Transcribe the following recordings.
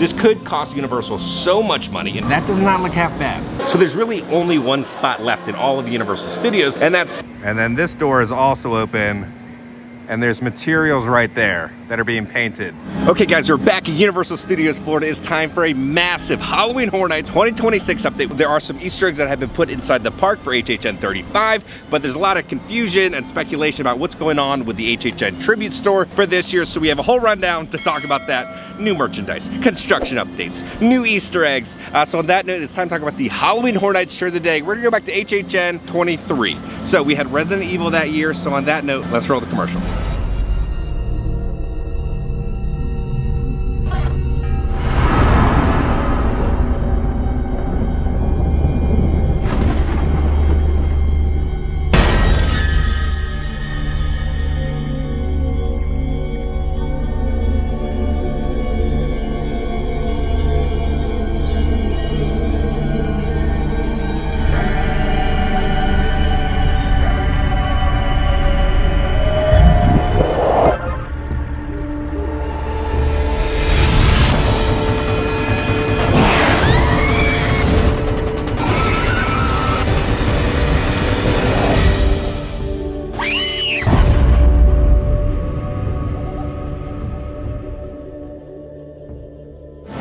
this could cost Universal so much money, and that does not look half bad. So there's really only one spot left in all of Universal Studios, and that's... And then this door is also open, and there's materials right there that are being painted. Okay guys, we're back at Universal Studios Florida. It's time for a massive Halloween Horror Nights 2026 update. There are some Easter eggs that have been put inside the park for HHN 35, but there's a lot of confusion and speculation about what's going on with the HHN Tribute Store for this year, so we have a whole rundown to talk about that. New merchandise, construction updates, new Easter eggs. So on that note, it's time to talk about the Halloween Horror Nights shirt of the day. We're gonna go back to HHN 23. So we had Resident Evil that year, so on that note, let's roll the commercial.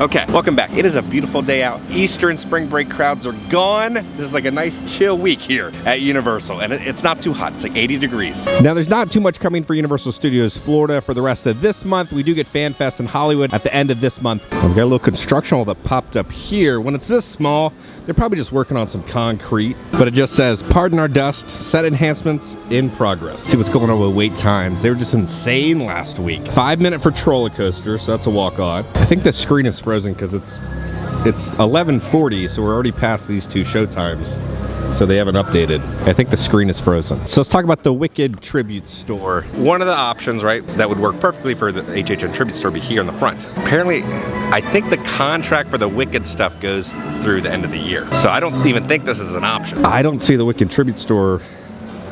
Okay, welcome back. It is a beautiful day out. Easter and spring break crowds are gone. This is like a nice chill week here at Universal, and it's not too hot. It's like 80 degrees. Now, there's not too much coming for Universal Studios Florida for the rest of this month. We do get Fan Fest in Hollywood at the end of this month. We've got a little construction wall that popped up here. When it's this small, they're probably just working on some concrete, but it just says, pardon our dust, set enhancements in progress. See what's going on with wait times. They were just insane last week. 5 minute for roller coaster, so that's a walk on. I think the screen is frozen because it's 11:40, so we're already past these two show times. So they haven't updated. I think the screen is frozen. So let's talk about the Wicked Tribute Store. One of the options, right, that would work perfectly for the HHN Tribute Store would be here in the front. Apparently, I think the contract for the Wicked stuff goes through the end of the year. So I don't even think this is an option. I don't see the Wicked Tribute Store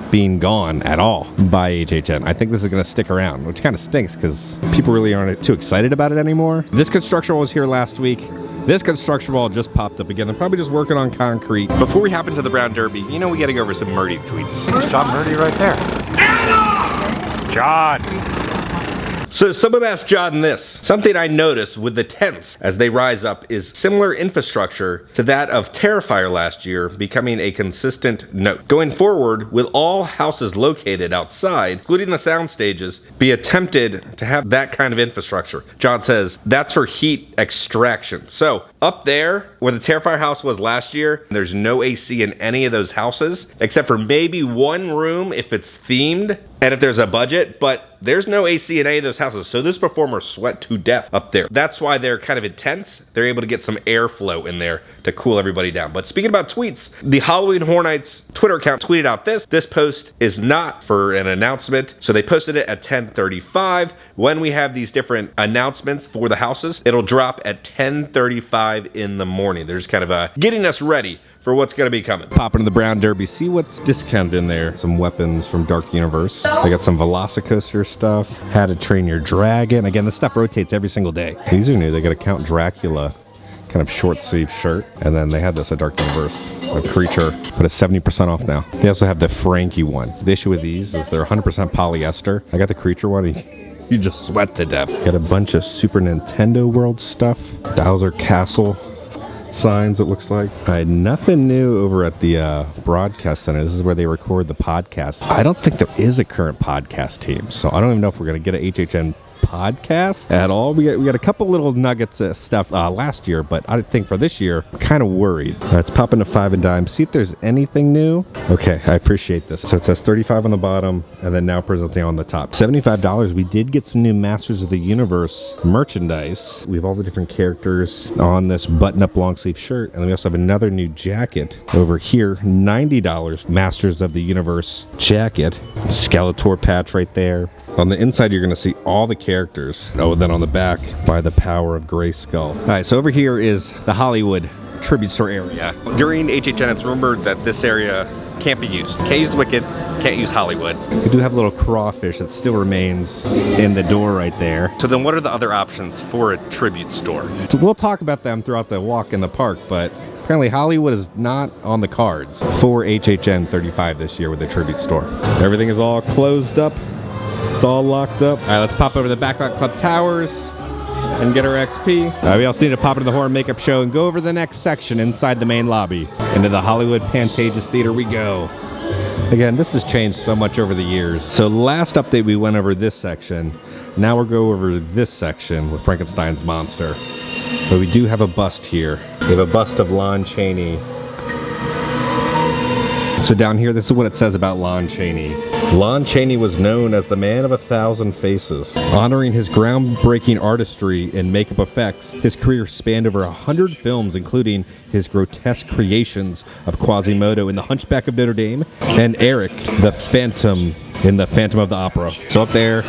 being gone at all by HHN. I think this is gonna stick around, which kind of stinks because people really aren't too excited about it anymore. This construction wall was here last week. This construction wall just popped up again. They're probably just working on concrete. Before we hop into the Brown Derby, you know we gotta go over some Murdy tweets. There's John Murdy right there. John! So someone asked John this. Something I noticed with the tents as they rise up is similar infrastructure to that of Terrifier last year becoming a consistent note. Going forward, will all houses located outside, including the sound stages, be attempted to have that kind of infrastructure? John says, that's for heat extraction. So up there, where the Terrifier house was last year, there's no AC in any of those houses, except for maybe one room if it's themed, and if there's a budget, but there's no AC in any of those houses, so those performers sweat to death up there. That's why they're kind of intense. They're able to get some airflow in there to cool everybody down. But speaking about tweets, the Halloween Horror Nights Twitter account tweeted out this. This post is not for an announcement, so they posted it at 10:35. When we have these different announcements for the houses, it'll drop at 10:35 in the morning. They're just kind of getting us ready for what's gonna be coming. Pop into the Brown Derby, see what's discounted in there. Some weapons from Dark Universe. They got some Velocicoaster stuff. How to Train Your Dragon. Again, this stuff rotates every single day. These are new. They got a Count Dracula kind of short sleeve shirt. And then they had this at Dark Universe, a creature, but it's 70% off now. They also have the Frankie one. The issue with these is they're 100% polyester. I got the creature one. You just sweat to death. Got a bunch of Super Nintendo World stuff. Bowser Castle signs, it looks like. I had nothing new over at the broadcast center. This is where they record the podcast. I don't think there is a current podcast team, so I don't even know if we're going to get an HHN podcast at all. We got a couple little nuggets of stuff last year, but I think for this year, I'm kind of worried. Let's pop into 5 and Dime, see if there's anything new. Okay, I appreciate this. So it says 35 on the bottom, and then now presenting on the top. $75. We did get some new Masters of the Universe merchandise. We have all the different characters on this button-up long-sleeve shirt, and then we also have another new jacket over here. $90 Masters of the Universe jacket. Skeletor patch right there. On the inside, you're going to see all the characters. Oh, and then on the back, by the power of Grayskull. All right, so over here is the Hollywood Tribute Store area. During HHN, it's rumored that this area can't be used. Can't use Wicked, can't use Hollywood. We do have a little crawfish that still remains in the door right there. So then what are the other options for a tribute store? So we'll talk about them throughout the walk in the park, but apparently Hollywood is not on the cards for HHN 35 this year with the tribute store. Everything is all closed up. It's all locked up. All right, let's pop over to the Backlot Club Towers and get our XP. We also need to pop into the Horror Makeup Show and go over the next section inside the main lobby. Into the Hollywood Pantages Theater we go. Again, this has changed so much over the years. So last update we went over this section. Now we'll go over this section with Frankenstein's monster. But we do have a bust here. We have a bust of Lon Chaney. So down here, this is what it says about Lon Chaney. Lon Chaney was known as the man of 1,000 faces. Honoring his groundbreaking artistry in makeup effects, his career spanned over 100 films, including his grotesque creations of Quasimodo in The Hunchback of Notre Dame and Eric the Phantom in The Phantom of the Opera. So up there,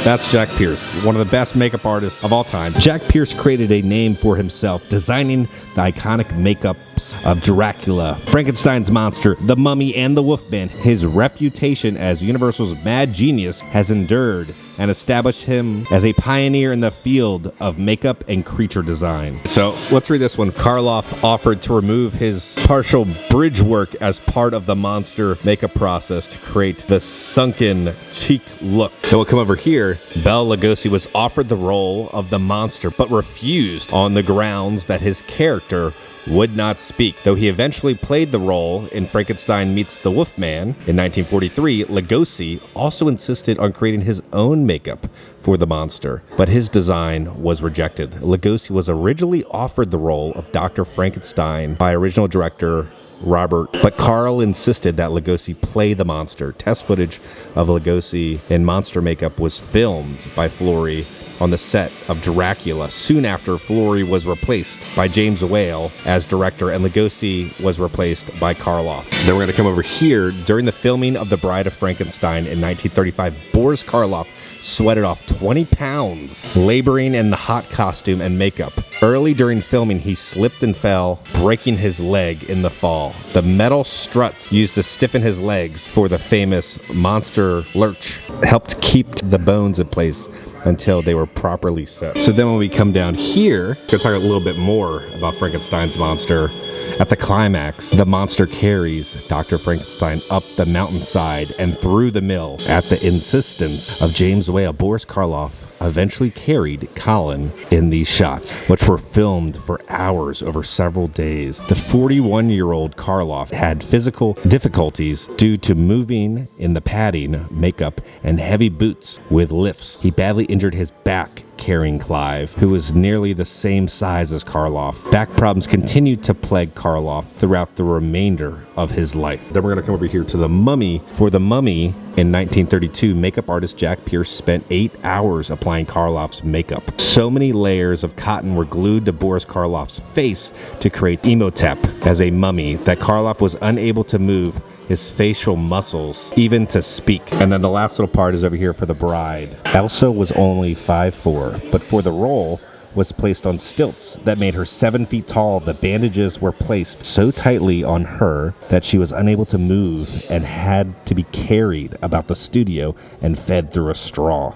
that's Jack Pierce, one of the best makeup artists of all time. Jack Pierce created a name for himself, designing the iconic makeups of Dracula, Frankenstein's monster, the Mummy, and the Wolfman. His reputation as Universal's mad genius has endured and established him as a pioneer in the field of makeup and creature design. So let's read this one. Karloff offered to remove his partial bridge work as part of the monster makeup process to create the sunken cheek look. Then we'll come over here. Bela Lugosi was offered the role of the monster but refused on the grounds that his character would not speak. Though he eventually played the role in Frankenstein Meets the Wolfman in 1943, Lugosi also insisted on creating his own makeup for the monster, but his design was rejected. Lugosi was originally offered the role of Dr. Frankenstein by original director Robert, but Carl insisted that Lugosi play the monster. Test footage of Lugosi in monster makeup was filmed by Flory on the set of Dracula. Soon after, Flory was replaced by James Whale as director, and Lugosi was replaced by Karloff. Then we're going to come over here. During the filming of The Bride of Frankenstein in 1935, Boris Karloff sweated off 20 pounds, laboring in the hot costume and makeup. Early during filming, he slipped and fell, breaking his leg in the fall. The metal struts used to stiffen his legs for the famous monster lurch helped keep the bones in place until they were properly set. So then when we come down here, we're gonna talk a little bit more about Frankenstein's monster. At the climax, the monster carries Dr. Frankenstein up the mountainside and through the mill. At the insistence of James Whale, Boris Karloff eventually carried Colin in these shots, which were filmed for hours over several days. The 41-year-old Karloff had physical difficulties due to moving in the padding, makeup, and heavy boots with lifts. He badly injured his back carrying Clive, who was nearly the same size as Karloff. Back problems continued to plague Karloff throughout the remainder of his life. Then we're going to come over here to the Mummy. For the Mummy in 1932, makeup artist Jack Pierce spent 8 hours applying Karloff's makeup. So many layers of cotton were glued to Boris Karloff's face to create Imhotep as a mummy that Karloff was unable to move his facial muscles, even to speak. And then the last little part is over here for the bride. Elsa was only 5'4", but for the role was placed on stilts that made her 7 feet tall. The bandages were placed so tightly on her that she was unable to move and had to be carried about the studio and fed through a straw.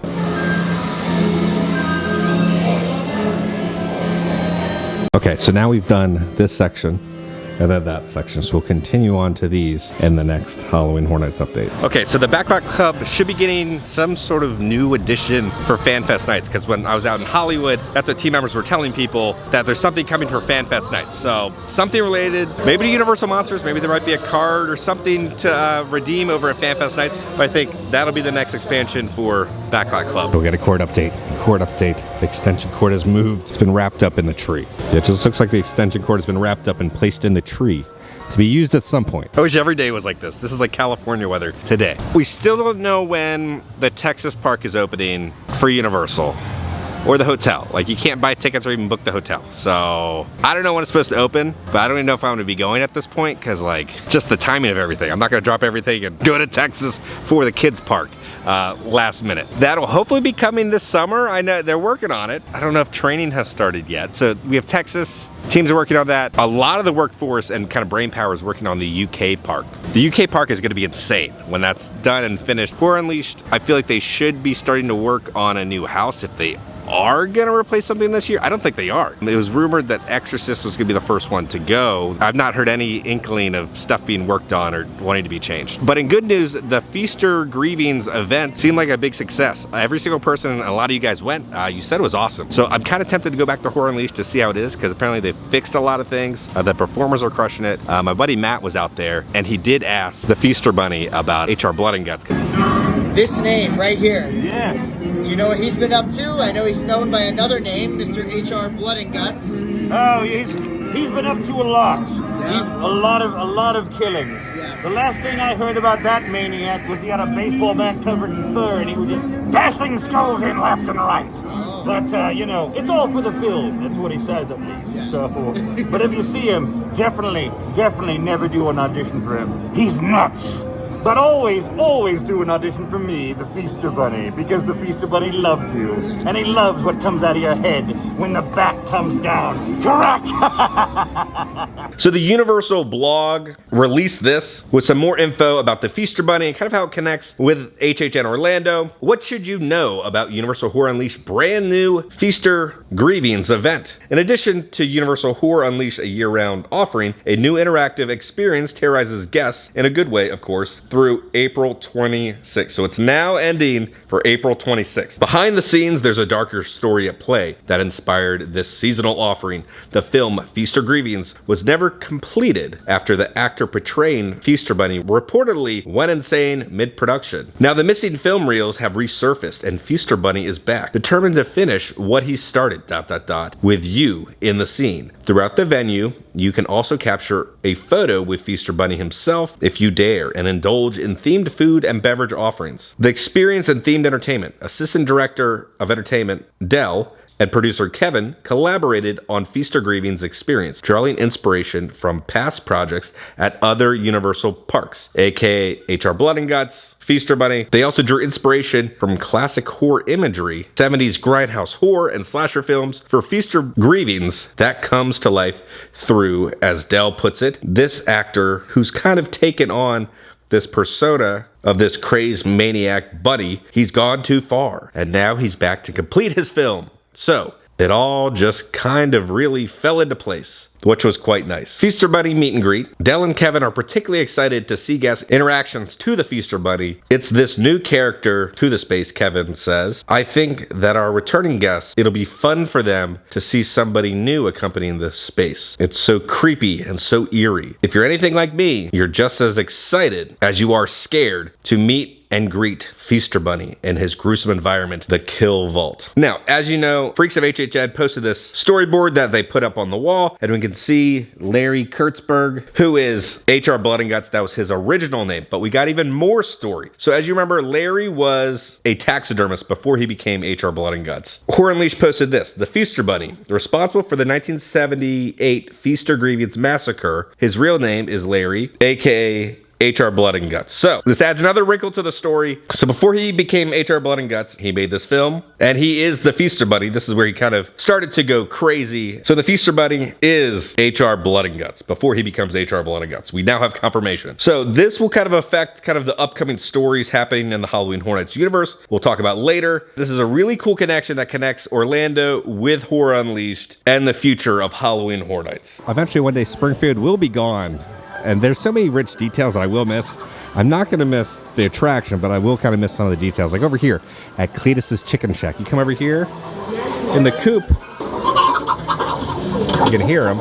Okay, so now we've done this section and then that section, so we'll continue on to these in the next Halloween Horror Nights update. Okay, so the Backlot Club should be getting some sort of new addition for FanFest nights, because when I was out in Hollywood, that's what team members were telling people, that there's something coming for FanFest nights. So something related, maybe to Universal Monsters, maybe there might be a card or something to redeem over at FanFest nights, but I think that'll be the next expansion for Backlot Club. We got a cord update. The extension cord has moved. It's been wrapped up in the tree. It just looks like the extension cord has been wrapped up and placed in the tree to be used at some point. I wish every day was like this. This is like California weather today. We still don't know when the Texas park is opening for Universal. or the hotel. Like, you can't buy tickets or even book the hotel. So I don't know when it's supposed to open, but I don't even know if I'm gonna be going at this point, because like, just the timing of everything. I'm not gonna drop everything and go to Texas for the kids park last minute. That'll hopefully be coming this summer. I know they're working on it. I don't know if training has started yet. So we have Texas, teams are working on that. A lot of the workforce and kind of brain power is working on the UK park. The UK park is gonna be insane when that's done and finished. Horror Unleashed, I feel like they should be starting to work on a new house if they are gonna replace something this year. I don't think they are. It was rumored that Exorcist was gonna be the first one to go. I've not heard any inkling of stuff being worked on or wanting to be changed. But in good news, the Feaster Grievings event seemed like a big success. Every single person, and a lot of you guys went, you said it was awesome. So I'm kind of tempted to go back to Horror Unleashed to see how it is, because apparently they fixed a lot of things. The performers are crushing it. My buddy Matt was out there, and he did ask the Feaster Bunny about HR Blood and Guts. This name right here. Yes. Do you know what he's been up to? I know he's known by another name, Mr. HR Blood and Guts. Oh, he's been up to a lot. Yeah. A lot of killings. Yes. The last thing I heard about that maniac was he had a baseball bat covered in fur and he was just bashing skulls in left and right. Oh. But you know, it's all for the film. That's what he says at least. Yes. So, but if you see him, definitely never do an audition for him. He's nuts. But always do an audition for me, the Feaster Bunny, because the Feaster Bunny loves you, and he loves what comes out of your head when the bat comes down. Correct? So the Universal blog released this with some more info about the Feaster Bunny and kind of how it connects with HHN Orlando. What should you know about Universal Horror Unleashed brand new Feaster Grievings event? In addition to Universal Horror Unleashed, a year-round offering, a new interactive experience terrorizes guests, in a good way, of course, through April 26th. So it's now ending for April 26th. Behind the scenes, there's a darker story at play that inspired this seasonal offering. The film Feaster Grievings was never completed after the actor portraying Feaster Bunny reportedly went insane mid-production. Now the missing film reels have resurfaced and Feaster Bunny is back, determined to finish what he started, with you in the scene. Throughout the venue, you can also capture a photo with Feaster Bunny himself if you dare, and indulge in themed food and beverage offerings. The experience and themed entertainment, Assistant Director of Entertainment, Dell, and producer Kevin collaborated on Feaster Grievings experience, drawing inspiration from past projects at other Universal parks, aka HR Blood and Guts, Feaster Bunny. They also drew inspiration from classic horror imagery, 70s grindhouse horror and slasher films. For Feaster Grievings, that comes to life through, as Dell puts it, this actor who's kind of taken on this persona of this crazed maniac buddy. He's gone too far, and now he's back to complete his film. So it all just kind of really fell into place, which was quite nice. Feaster Bunny meet and greet. Dell and Kevin are particularly excited to see guest interactions to the Feaster Bunny. It's this new character to the space, Kevin says. I think that our returning guests, it'll be fun for them to see somebody new accompanying this space. It's so creepy and so eerie. If you're anything like me, you're just as excited as you are scared to meet and greet Feaster Bunny in his gruesome environment, the Kill Vault. Now, as you know, Freaks of HHN posted this storyboard that they put up on the wall, and we can see Larry Kurtzberg, who is HR Blood and Guts. That was his original name, but we got even more story. So as you remember, Larry was a taxidermist before he became HR Blood and Guts. Horror Unleashed posted this: the Feaster Bunny, responsible for the 1978 Feaster Grievings massacre. His real name is Larry, aka HR Blood and Guts. So this adds another wrinkle to the story. So before he became HR Blood and Guts, he made this film, and he is the Feaster Bunny. This is where he kind of started to go crazy. So the Feaster Bunny is HR Blood and Guts before he becomes HR Blood and Guts. We now have confirmation. So this will kind of affect kind of the upcoming stories happening in the Halloween Horror Nights universe. We'll talk about later. This is a really cool connection that connects Orlando with Horror Unleashed and the future of Halloween Horror Nights. Eventually one day Springfield will be gone, and there's so many rich details that I will miss. I'm not going to miss the attraction, but I will kind of miss some of the details. Like over here at Cletus's Chicken Shack. You come over here in the coop, you can hear them.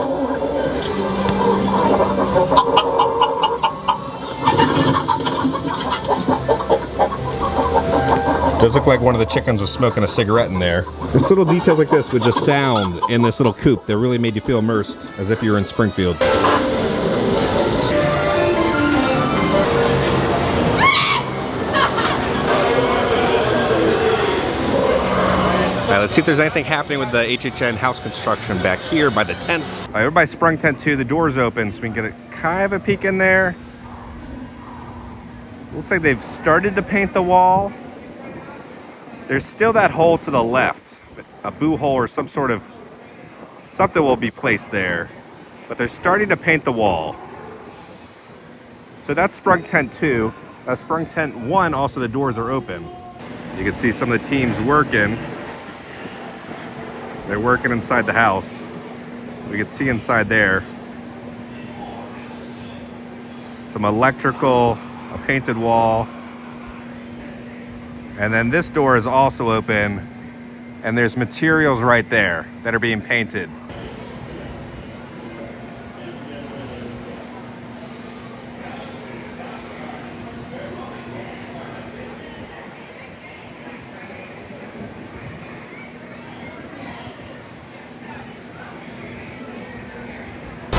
Does look like one of the chickens was smoking a cigarette in there. It's little details like this with just sound in this little coop that really made you feel immersed as if you were in Springfield. Let's see if there's anything happening with the HHN house construction back here by the tents. All right, we're by Sprung Tent 2. The door's open, so we can get a kind of a peek in there. Looks like they've started to paint the wall. There's still that hole to the left, a boo hole or some sort of something will be placed there, but they're starting to paint the wall. So that's Sprung Tent 2. Sprung Tent 1, also the doors are open. You can see some of the teams working. They're working inside the house. We can see inside there some electrical, a painted wall. And then this door is also open, and there's materials right there that are being painted.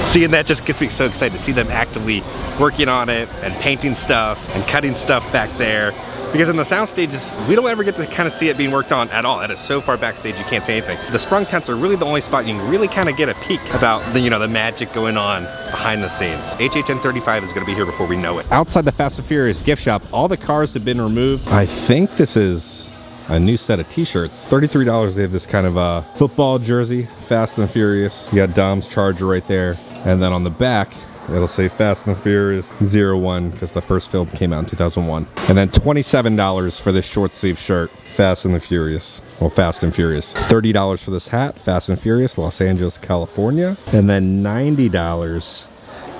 Seeing that just gets me so excited to see them actively working on it and painting stuff and cutting stuff back there. Because in the sound stages, we don't ever get to kind of see it being worked on at all. It is so far backstage you can't see anything. The sprung tents are really the only spot you can really kind of get a peek about the, you know, the magic going on behind the scenes. HHN 35 is going to be here before we know it. Outside the Fast and Furious gift shop, all the cars have been removed. I think this is a new set of t-shirts. $33. They have this kind of football jersey, Fast and Furious. You got Dom's Charger right there. And then on the back, it'll say Fast and Furious 01 because the first film came out in 2001. And then $27 for this short sleeve shirt, Fast and the Furious. Well, Fast and Furious. $30 for this hat, Fast and Furious, Los Angeles, California. And then $90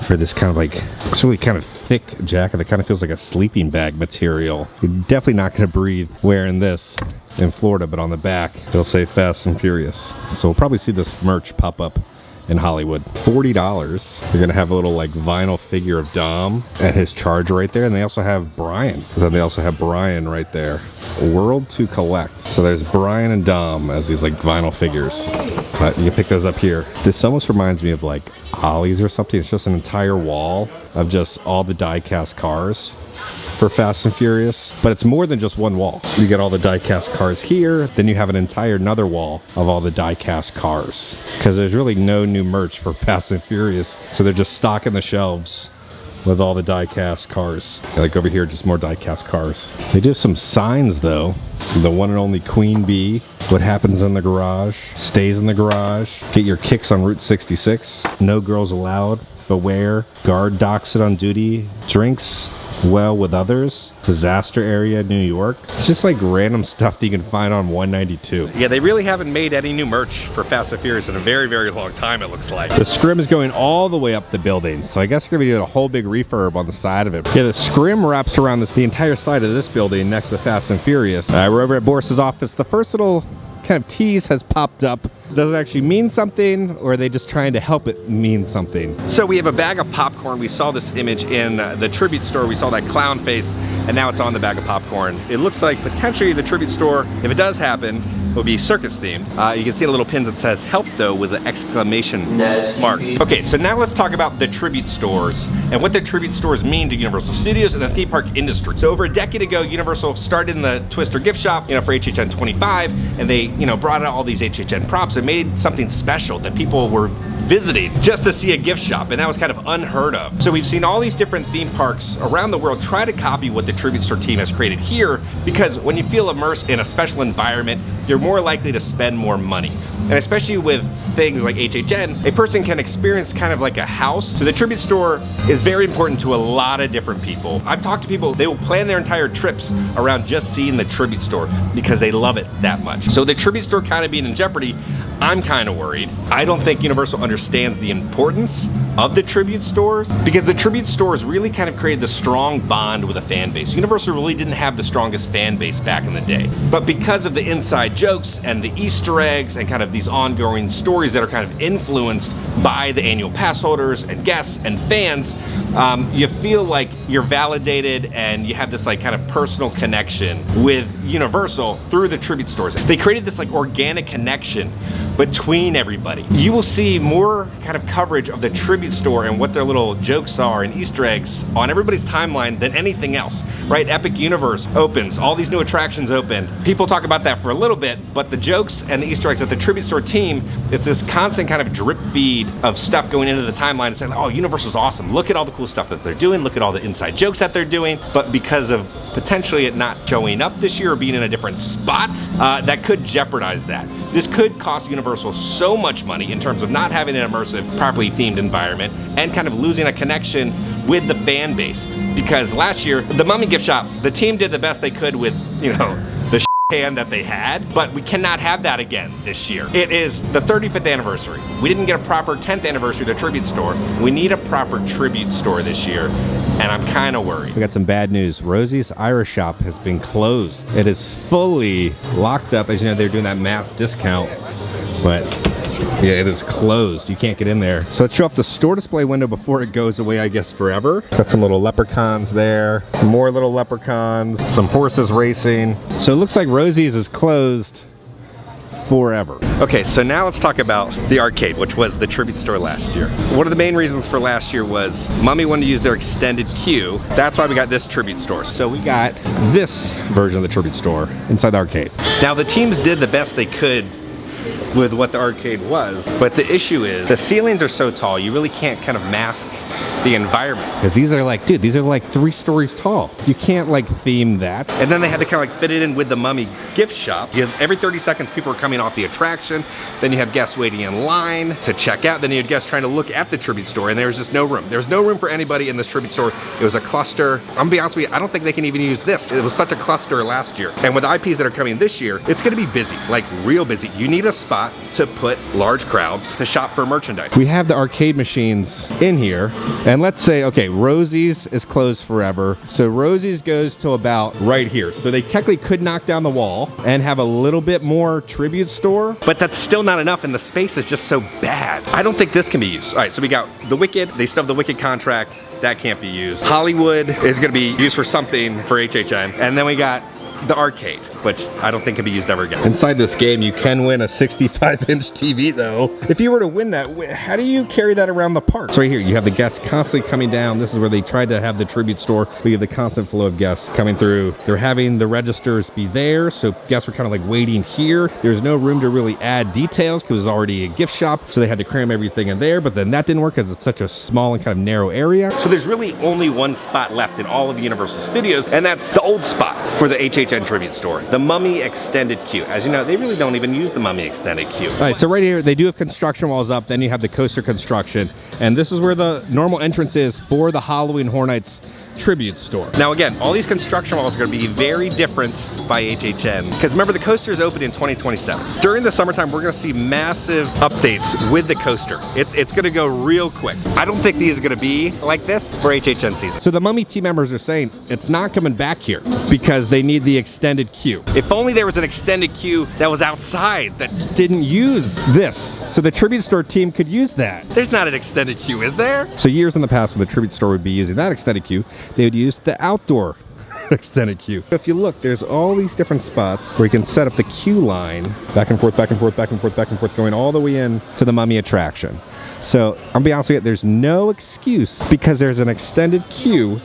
for this kind of like, it's really kind of thick jacket that kind of feels like a sleeping bag material. You're definitely not going to breathe wearing this in Florida, but on the back, it'll say Fast and Furious. So we'll probably see this merch pop up in Hollywood. $40. They're gonna have a little like vinyl figure of Dom and his Charger right there, and they also have Brian. Then they also have Brian right there. World to collect. So there's Brian and Dom as these like vinyl figures. You can pick those up here. This almost reminds me of like Ollie's or something. It's just an entire wall of just all the die-cast cars for Fast and Furious, but it's more than just one wall. You get all the die-cast cars here, then you have an entire another wall of all the die-cast cars, because there's really no new merch for Fast and Furious, so they're just stocking the shelves with all the die-cast cars. Like over here, just more die-cast cars. They do have some signs though. The one and only Queen Bee. What happens in the garage stays in the garage. Get your kicks on Route 66. No girls allowed. Beware. Guard docks it on duty. Drinks well with others. Disaster area, New York. It's just like random stuff that you can find on 192. Yeah, they really haven't made any new merch for Fast and Furious in a very, very long time, it looks like. The scrim is going all the way up the building, so I guess you're gonna be doing a whole big refurb on the side of it. Yeah, the scrim wraps around the entire side of this building next to Fast and Furious. We're over at Boris's office. The first little kind of tease has popped up. Does it actually mean something, or are they just trying to help it mean something? So we have a bag of popcorn. We saw this image in the Tribute Store. We saw that clown face, and now it's on the bag of popcorn. It looks like potentially the Tribute Store, if it does happen, will be circus themed. You can see a little pin that says help though with an exclamation mark. Okay, so now let's talk about the Tribute Stores and what the Tribute Stores mean to Universal Studios and the theme park industry. So over a decade ago, Universal started in the Twister gift shop, you know, for HHN 25, and they, you know, brought out all these HHN props and made something special that people were visiting just to see a gift shop, and that was kind of unheard of. So we've seen all these different theme parks around the world try to copy what the Tribute Store team has created here, because when you feel immersed in a special environment, you're more likely to spend more money. And especially with things like HHN, a person can experience kind of like a house. So the Tribute Store is very important to a lot of different people. I've talked to people, they will plan their entire trips around just seeing the Tribute Store because they love it that much. So the Tribute Store kind of being in jeopardy, I'm kind of worried. I don't think Universal understands the importance of the Tribute Stores, because the Tribute Stores really kind of created the strong bond with a fan base. Universal really didn't have the strongest fan base back in the day. But because of the inside jokes and the Easter eggs and kind of these ongoing stories that are kind of influenced by the annual pass holders and guests and fans, you feel like you're validated and you have this like kind of personal connection with Universal through the tribute stores. They created this like organic connection between everybody. You will see more kind of coverage of the tribute store and what their little jokes are and Easter eggs on everybody's timeline than anything else, right? Epic Universe opens, all these new attractions open. People talk about that for a little bit, but the jokes and the Easter eggs at the tribute store team, it's this constant kind of drip feed of stuff going into the timeline and saying, oh, Universal's awesome. Look at all the cool stuff that they're doing. Look at all the inside jokes that they're doing. But because of potentially it not showing up this year or being in a different spot, that could jeopardize that. This could cost Universal so much money in terms of not having an immersive, properly themed environment and kind of losing a connection with the fan base. Because last year, the Mummy gift shop, the team did the best they could with, you know, the hand that they had, but we cannot have that again this year. It is the 35th anniversary. We didn't get a proper 10th anniversary of the tribute store. We need a proper tribute store this year, and I'm kind of worried. We got some bad news. Rosie's Irish Shop has been closed. It is fully locked up. As you know, they're doing that mass discount, but yeah, it is closed. You can't get in there. So let's show up the store display window before it goes away, I guess, forever. Got some little leprechauns there. More little leprechauns. Some horses racing. So it looks like Rosie's is closed forever. Okay, so now let's talk about the arcade, which was the tribute store last year. One of the main reasons for last year was Mummy wanted to use their extended queue. That's why we got this tribute store. So we got this version of the tribute store inside the arcade. Now the teams did the best they could with what the arcade was, but the issue is the ceilings are so tall you really can't kind of mask the environment. Because these are like, dude, these are like 3 stories tall. You can't like theme that. And then they had to kind of like fit it in with the Mummy gift shop. You have, every 30 seconds people are coming off the attraction, then you have guests waiting in line to check out, then you had guests trying to look at the tribute store, and there was just no room. There's no room for anybody in this tribute store. It was a cluster. I'm gonna be honest with you, I don't think they can even use this. It was such a cluster last year. And with the IPs that are coming this year, it's gonna be busy, like real busy. You need a spot to put large crowds to shop for merchandise. We have the arcade machines in here, and let's say, okay, Rosie's is closed forever. So Rosie's goes to about right here. So they technically could knock down the wall and have a little bit more tribute store. But that's still not enough, and the space is just so bad. I don't think this can be used. All right, so we got the Wicked. They still have the Wicked contract. That can't be used. Hollywood is gonna be used for something for HHN. And then we got the arcade, which I don't think can be used ever again. Inside this game, you can win a 65-inch TV though. If you were to win that, how do you carry that around the park? So right here, you have the guests constantly coming down. This is where they tried to have the tribute store. We have the constant flow of guests coming through. They're having the registers be there, so guests were kind of like waiting here. There's no room to really add details because it was already a gift shop, so they had to cram everything in there, but then that didn't work because it's such a small and kind of narrow area. So there's really only one spot left in all of Universal Studios, and that's the old spot for the HHN Tribute Store, the Mummy Extended Queue. As you know, they really don't even use the Mummy Extended Queue. All right, so right here, they do have construction walls up, then you have the coaster construction, and this is where the normal entrance is for the Halloween Horror Nights Tribute Store. Now again, all these construction walls are going to be very different by HHN, because remember the coaster is open in 2027. During the summertime, we're going to see massive updates with the coaster. It's going to go real quick. I don't think these are going to be like this for HHN season. So the Mummy team members are saying it's not coming back here because they need the extended queue. If only there was an extended queue that was outside that Didn't use this. So the Tribute Store team could use that. there's not an extended queue, is there? So years in the past when the Tribute Store would be using that extended queue, they would use the outdoor extended queue. If you look, there's all these different spots where you can set up the queue line back and forth, back and forth, back and forth, back and forth, going all the way in to the Mummy attraction. So I'll be honest with you, there's no excuse because there's an extended queue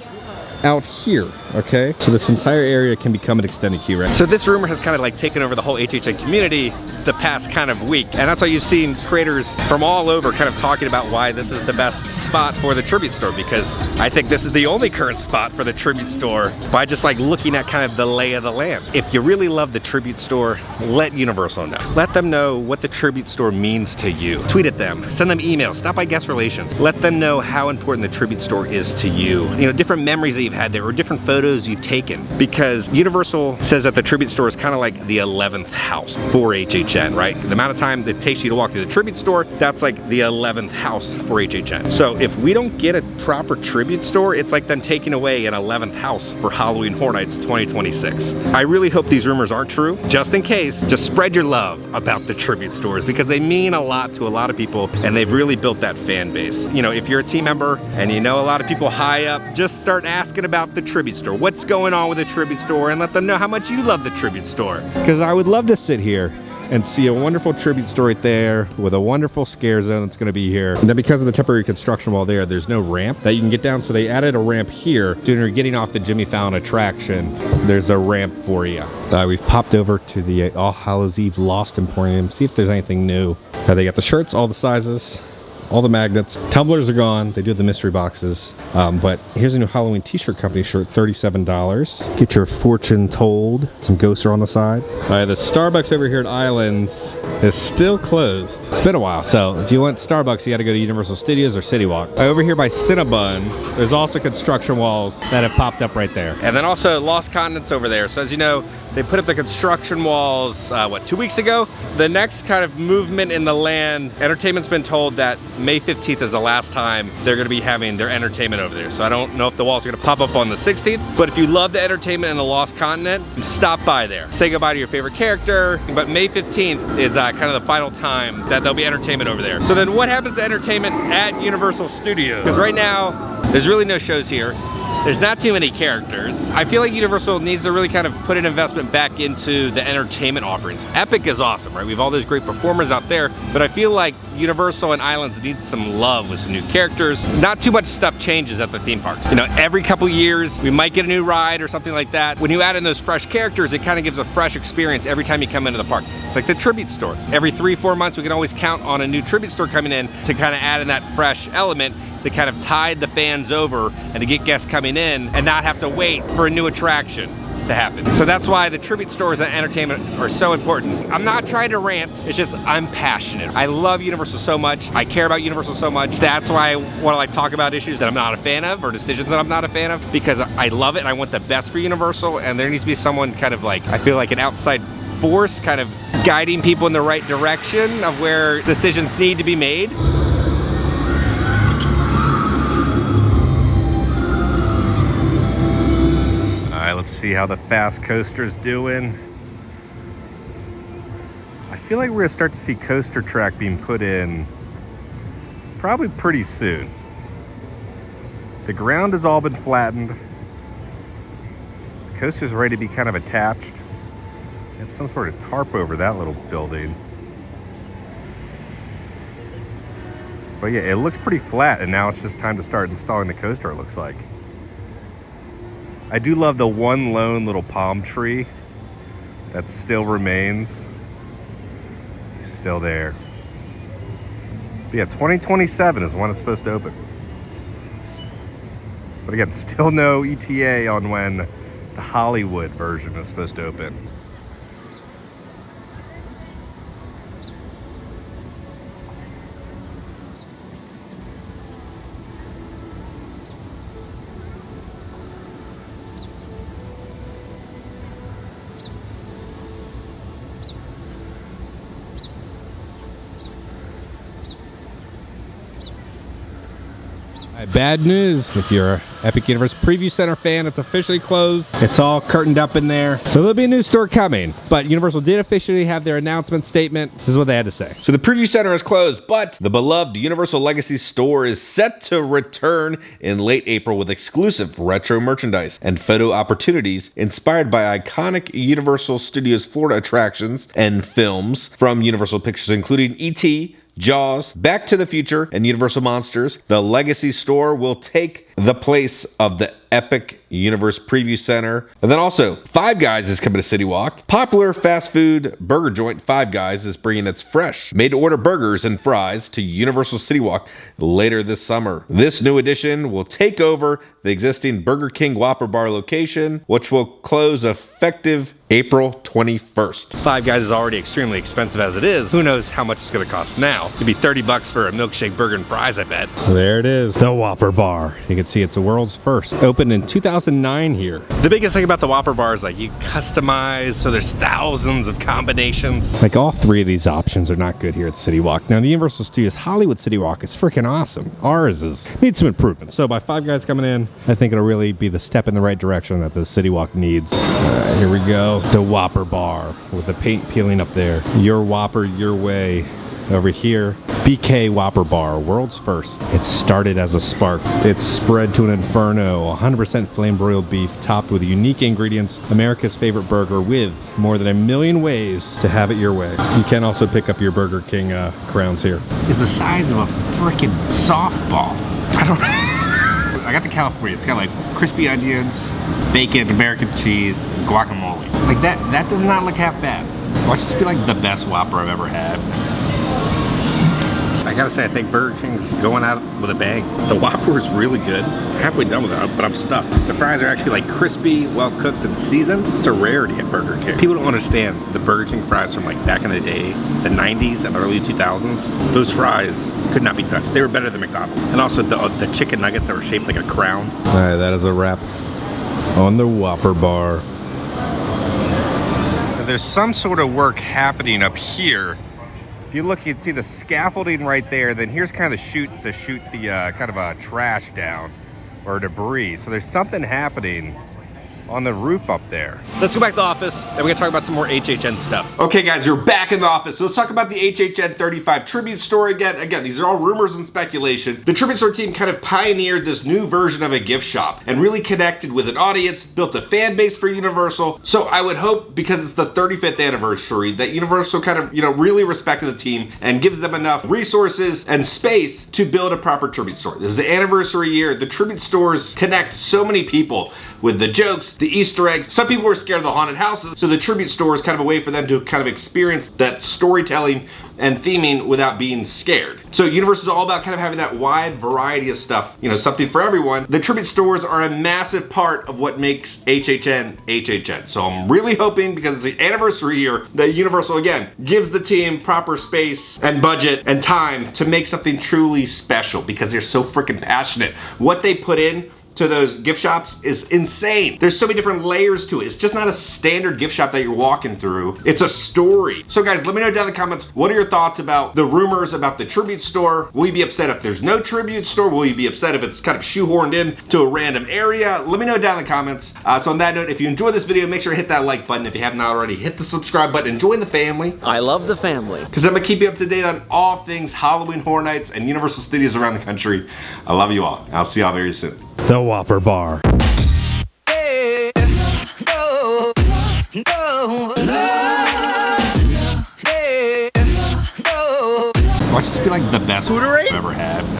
out here, okay? So this entire area can become an extended queue, right? So this rumor has kind of like taken over the whole HHN community the past kind of week. And that's why you've seen creators from all over kind of talking about why this is the best spot for the Tribute Store, because I think this is the only current spot for the Tribute Store by just like looking at kind of the lay of the land. If you really love the Tribute Store, let Universal know. Let them know what the Tribute Store means to you. Tweet at them, send them emails, stop by guest relations. Let them know how important the Tribute Store is to you. You know, different memories that you've had there or different photos you've taken, because Universal says that the Tribute Store is kind of like the 11th house for HHN, right? The amount of time that it takes you to walk through the Tribute Store, that's like the 11th house for HHN. So if we don't get a proper tribute store, it's like them taking away an 11th house for Halloween Horror Nights 2026. I really hope these rumors aren't true. Just in case, just spread your love about the tribute stores because they mean a lot to a lot of people and they've really built that fan base. You know, if you're a team member and you know a lot of people high up, just start asking about the tribute store. What's going on with the tribute store, and let them know how much you love the tribute store. Because I would love to sit here and see a wonderful tribute store right there with a wonderful scare zone that's going to be here. And then because of the temporary construction wall there's no ramp that you can get down, so they added a ramp here. So when you're getting off the Jimmy Fallon attraction, there's a ramp for you. We've popped over to the All Hallows Eve Lost Emporium, see if there's anything new. They got the shirts, all the sizes, all the magnets. Tumblers are gone. They do have the mystery boxes. But here's a new Halloween t-shirt company shirt, $37. Get your fortune told. Some ghosts are on the side. The Starbucks over here at Islands is still closed. It's been a while, so if you want Starbucks, you gotta go to Universal Studios or CityWalk. Over here by Cinnabon, there's also construction walls that have popped up right there. And then also Lost Continents over there. So as you know, they put up the construction walls, what, 2 weeks ago? The next kind of movement in the land, entertainment's been told that May 15th is the last time they're gonna be having their entertainment over there. So I don't know if the walls are gonna pop up on the 16th, but if you love the entertainment in the Lost Continent, stop by there. Say goodbye to your favorite character, but May 15th is kind of the final time that there'll be entertainment over there. So then what happens to entertainment at Universal Studios? Because right now, there's really no shows here. There's not too many characters. I feel like Universal needs to really kind of put an investment back into the entertainment offerings. Epic is awesome, right? We have all those great performers out there, but I feel like Universal and Islands need some love with some new characters. Not too much stuff changes at the theme parks. You know, every couple years, we might get a new ride or something like that. When you add in those fresh characters, it kind of gives a fresh experience every time you come into the park. It's like the tribute store. Every 3-4 months, we can always count on a new tribute store coming in to kind of add in that fresh element to kind of tide the fans over and to get guests coming in and not have to wait for a new attraction to happen. So that's why the tribute stores and entertainment are so important. I'm not trying to rant, it's just I'm passionate. I love Universal so much. I care about Universal so much. That's why I want to like talk about issues that I'm not a fan of or decisions that I'm not a fan of, because I love it and I want the best for Universal, and there needs to be someone kind of like, I feel like an outside force kind of guiding people in the right direction of where decisions need to be made. Let's see how the fast coaster's doing. I feel like we're gonna start to see coaster track being put in probably pretty soon. The ground has all been flattened. The coaster's ready to be kind of attached. They have some sort of tarp over that little building. But yeah, it looks pretty flat, and now it's just time to start installing the coaster, it looks like. I do love the one lone little palm tree that still remains. It's still there. But yeah, 2027 is when it's supposed to open. But again, still no ETA on when the Hollywood version is supposed to open. Bad news, if you're an Epic Universe Preview Center fan, it's officially closed. It's all curtained up in there. So there'll be a new store coming, but Universal did officially have their announcement statement. This is what they had to say. So the Preview Center is closed, but the beloved Universal Legacy store is set to return in late April with exclusive retro merchandise and photo opportunities inspired by iconic Universal Studios Florida attractions and films from Universal Pictures, including E.T., Jaws, Back to the Future, and Universal Monsters. The Legacy store will take the place of the Epic Universe Preview Center. And then also, Five Guys is coming to CityWalk. Popular fast food burger joint Five Guys is bringing its fresh, made-to-order burgers and fries to Universal CityWalk later this summer. This new addition will take over the existing Burger King Whopper Bar location, which will close effective April 21st. Five Guys is already extremely expensive as it is. Who knows how much it's going to cost now? It'd be $30 for a milkshake, burger, and fries, I bet. There it is, the Whopper Bar. You can see it's the world's first. Opened in 2009 here. The biggest thing about the Whopper bar is like you customize, so there's thousands of combinations. Like all three of these options are not good here at CityWalk. Now the Universal Studios Hollywood CityWalk is freaking awesome. Ours needs some improvement. So by Five Guys coming in, I think it'll really be the step in the right direction that the CityWalk needs. All right, here we go. The Whopper bar with the paint peeling up there. Your Whopper, your way. Over here, BK Whopper Bar, world's first. It started as a spark. It's spread to an inferno. 100% flame broiled beef topped with unique ingredients. America's favorite burger with more than 1 million ways to have it your way. You can also pick up your Burger King crowns here. Is the size of a freaking softball. I don't know. I got the California. It's got like crispy onions, bacon, American cheese, guacamole. Like that does not look half bad. Watch this be like the best Whopper I've ever had. I gotta say, I think Burger King's going out with a bang. The Whopper is really good. I'm halfway done with it, but I'm stuffed. The fries are actually like crispy, well cooked, and seasoned. It's a rarity at Burger King. People don't understand the Burger King fries from like back in the day, the 90s and early 2000s. Those fries could not be touched. They were better than McDonald's. And also the chicken nuggets that were shaped like a crown. All right, that is a wrap on the Whopper Bar. There's some sort of work happening up here. If you look, you'd see the scaffolding right there. Then here's kind of the chute to shoot the kind of a trash down or debris. So there's something happening on the roof up there. Let's go back to the office and we're gonna talk about some more HHN stuff. Okay guys, we're back in the office. So let's talk about the HHN 35 Tribute Store again. Again, these are all rumors and speculation. The Tribute Store team kind of pioneered this new version of a gift shop and really connected with an audience, built a fan base for Universal. So I would hope, because it's the 35th anniversary, that Universal kind of, really respected the team and gives them enough resources and space to build a proper Tribute Store. This is the anniversary year. The Tribute Stores connect so many people with the jokes, the Easter eggs. Some people were scared of the haunted houses, so the Tribute Store is kind of a way for them to kind of experience that storytelling and theming without being scared. So Universal is all about kind of having that wide variety of stuff, something for everyone. The Tribute Stores are a massive part of what makes HHN HHN. So I'm really hoping, because it's the anniversary year, that Universal again gives the team proper space and budget and time to make something truly special, because they're so freaking passionate. What they put in to those gift shops is insane. There's so many different layers to it. It's just not a standard gift shop that you're walking through. It's a story. So guys, let me know down in the comments, what are your thoughts about the rumors about the Tribute Store? Will you be upset if there's no Tribute Store? Will you be upset if it's kind of shoehorned in to a random area? Let me know down in the comments. So on that note, if you enjoyed this video, make sure to hit that like button. If you haven't already, hit the subscribe button. Join the family. I love the family. Because I'm gonna keep you up to date on all things Halloween Horror Nights and Universal Studios around the country. I love you all. I'll see y'all very soon. The Whopper Bar. Watch this be like the best I've ever had.